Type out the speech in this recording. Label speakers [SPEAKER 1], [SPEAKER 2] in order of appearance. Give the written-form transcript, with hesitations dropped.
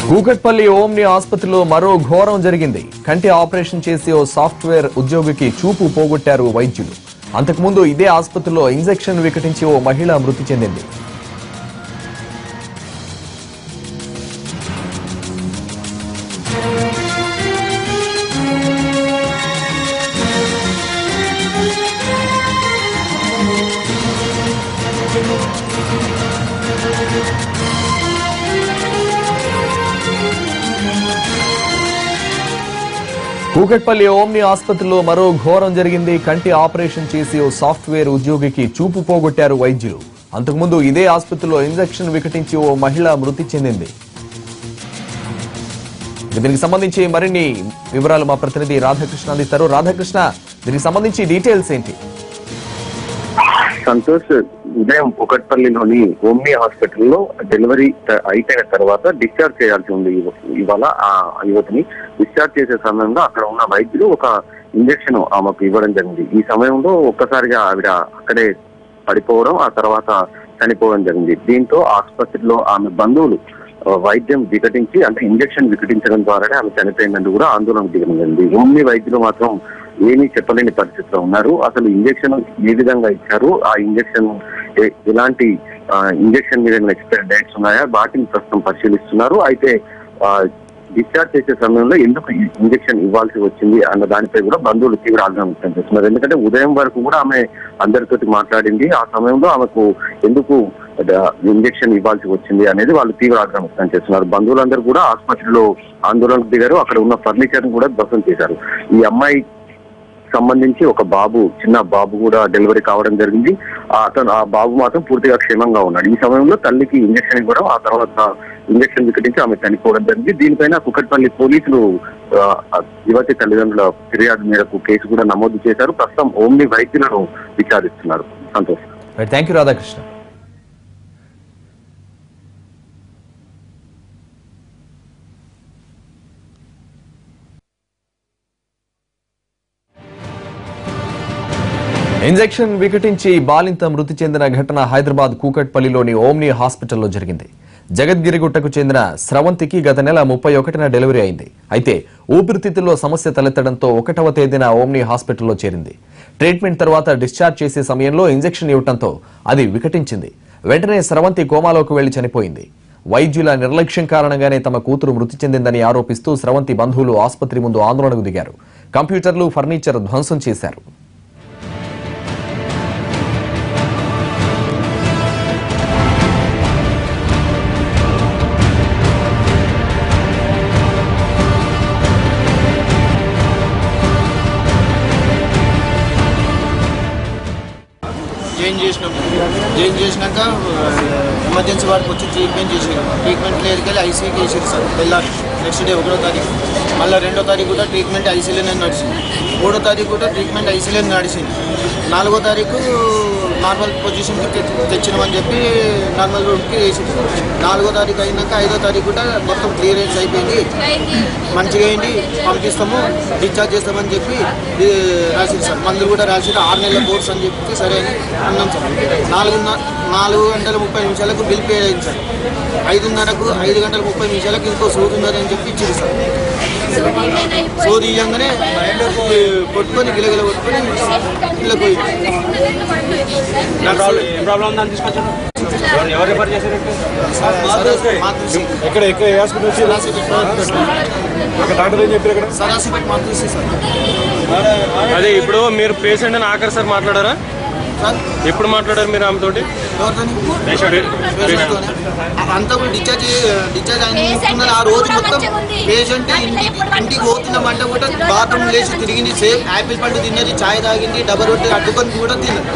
[SPEAKER 1] Kukatpally omni ఆసుపత్రిలో మరో ఘోరం జరిగింది. కంటి ఆపరేషన్ చేసి ఓ సాఫ్ట్వేర్ ఉద్యోగికి చూపు పోగొట్టారు వైద్యులు. అంతకుముందు ఇదే ఆసుపత్రిలో ఇంజెక్షన్ వికటించి ఓ మహిళ మృతి చెందింది. కూకట్పల్లి ఓమ్ని ఆసుపత్రిలో మరో ఘోరం జరిగింది. కంటి ఆపరేషన్ చేసి ఓ సాఫ్ట్వేర్ ఉద్యోగికి చూపు పోగొట్టారు వైద్యులు. అంతకుముందు ఇదే ఆసుపత్రిలో ఇంజెక్షన్ వికటించి ఓ మహిళ మృతి చెందింది. దీనికి సంబంధించి మరిన్ని వివరాలు మా ప్రతినిధి రాధాకృష్ణ అందిస్తారు. రాధాకృష్ణ, దీనికి సంబంధించి డీటెయిల్స్ ఏంటి?
[SPEAKER 2] సంతోష్, ఉదయం కూకట్పల్లిలోని ఓమ్ని హాస్పిటల్లో డెలివరీ అయిపోయిన తర్వాత డిశ్చార్జ్ చేయాల్సి ఉంది. ఇవాళ ఆ యువతిని డిశ్చార్జ్ చేసే సమయంలో అక్కడ ఉన్న వైద్యులు ఒక ఇంజెక్షన్ ఆమెకు ఇవ్వడం జరిగింది. ఈ సమయంలో ఒక్కసారిగా ఆవిడ అక్కడే పడిపోవడం, ఆ తర్వాత చనిపోవడం జరిగింది. దీంతో ఆసుపత్రిలో ఆమె బంధువులు వైద్యం వికటించి, అంటే ఇంజెక్షన్ వికటించడం ద్వారానే ఆమె చనిపోయిందని కూడా ఆందోళన దిగడం జరిగింది. ఓమ్ని వైద్యులు మాత్రం ఏమీ చెప్పలేని పరిస్థితిలో ఉన్నారు. అసలు ఇంజెక్షన్ ఏ విధంగా ఇచ్చారు, ఆ ఇంజెక్షన్ ఎలాంటి ఇంజెక్షన్ మీద ఎక్స్పైరీ డేట్స్ ఉన్నాయా, వాటిని ప్రస్తుతం పరిశీలిస్తున్నారు. అయితే డిశ్చార్జ్ చేసే సమయంలో ఎందుకు ఇంజెక్షన్ ఇవ్వాల్సి వచ్చింది అన్న దానిపై కూడా బంధువులు తీవ్ర ఆగ్రహం వ్యక్తం చేస్తున్నారు. ఎందుకంటే ఉదయం వరకు కూడా ఆమె అందరితోటి మాట్లాడింది. ఆ సమయంలో ఆమెకు ఎందుకు ఇంజెక్షన్ ఇవ్వాల్సి వచ్చింది అనేది వాళ్ళు తీవ్ర ఆగ్రహం వ్యక్తం చేస్తున్నారు. బంధువులందరూ కూడా ఆసుపత్రిలో ఆందోళనకు దిగారు. అక్కడ ఉన్న ఫర్నిచర్ కూడా ధ్వంసం చేశారు. ఈ అమ్మాయి సంబంధించి ఒక బాబు, చిన్న బాబు కూడా డెలివరీ కావడం జరిగింది. ఆ బాబు మాత్రం పూర్తిగా క్షేమంగా ఉన్నాడు. ఈ సమయంలో తల్లికి ఇంజక్షన్ ఇవ్వడం, ఆ తర్వాత ఇంజక్షన్ వికటించి ఆమె చనిపోవడం జరిగింది. దీనిపైన కూకట్పల్లి పోలీసులు యువతి తల్లిదండ్రుల ఫిర్యాదు మేరకు కేసు కూడా నమోదు చేశారు. ప్రస్తుతం ఓమ్ని వైద్యులను విచారిస్తున్నారు. Santosh.
[SPEAKER 1] Thank you Radhakrishna. Injection వికటించి బాలింత మృతి చెందిన ఘటన హైదరాబాద్ కూకట్పల్లిలోని ఓమ్ని హాస్పిటల్లో జరిగింది. జగద్గిరిగుట్టకు చెందిన స్రవంతికి గత నెల 31న డెలివరీ అయింది. అయితే ఊపిరితిత్తుల్లో సమస్య తలెత్తడంతో 1వ తేదీన ఓమ్ని హాస్పిటల్లో చేరింది. ట్రీట్మెంట్ తర్వాత డిశ్చార్జ్ చేసే సమయంలో ఇంజెక్షన్ ఇవ్వడంతో అది వికటించింది. వెంటనే స్రవంతి కోమాలోకి వెళ్లి చనిపోయింది. వైద్యుల నిర్లక్ష్యం కారణంగానే తమ కూతురు మృతి చెందిందని ఆరోపిస్తూ స్రవంతి బంధువులు ఆసుపత్రి ముందు ఆందోళనకు దిగారు. కంప్యూటర్లు, ఫర్నిచర్ ధ్వంసం చేశారు.
[SPEAKER 3] జాయిన్ చేసినాక ఎమర్జెన్సీ వాడికి వచ్చి ట్రీట్మెంట్ చేసినాం. ట్రీట్మెంట్ లేదుకెళ్ళి ఐసీకి వేసారు సార్. వెళ్ళాలి నెక్స్ట్ డే 1వ తారీఖు, మళ్ళీ 2వ తారీఖు కూడా ట్రీట్మెంట్ ఐసీలోనే నడిచింది. 3వ తారీఖు కూడా ట్రీట్మెంట్ ఐసీలోనే నడిచింది. 4వ తారీఖు నార్మల్ పొజిషన్కి తెచ్చినామని చెప్పి నార్మల్ రూమ్కి వేసింది. 4వ తారీఖు అయినాక 5వ తారీఖు కూడా మొత్తం క్లియరెన్స్ అయిపోయింది, మంచిగా అయింది, పంపిస్తాము, డిశ్చార్జ్ చేస్తామని చెప్పి రాసింది సార్. మందులు కూడా రాసి 6 నెలల కోర్స్ అని చెప్పి సరే అని అన్నాం సార్. 4 గంటల 30 నిమిషాలకు బిల్ పే అయింది సార్. 5:30కు 5 గంటల 30 నిమిషాలకు ఇంకో సూది ఉన్నదని చెప్పి ఇచ్చింది సార్. సూది ఇవ్వగానే కొట్టుకొని గిలగిల కొట్టుకొని ఇలా పోయింది.
[SPEAKER 4] అదే ఇప్పుడు మీరు పేషెంట్ అని ఆఖరి సార్ మాట్లాడారా? ఎప్పుడు మాట్లాడారు మీరు ఆమెతోటి?
[SPEAKER 3] అంతా కూడా డిశ్చార్జ్ అయిన ఆ రోజు మొత్తం పేషెంట్ ఇంటికి పోతున్నామంటే కూడా బాత్రూమ్ లేచి తిరిగింది, సేమ్ యాపిల్ పండు తిన్నది, చాయ్ తాగింది, డబ్బర్ రొట్టె అడ్డుకొని కూడా తిన్నది.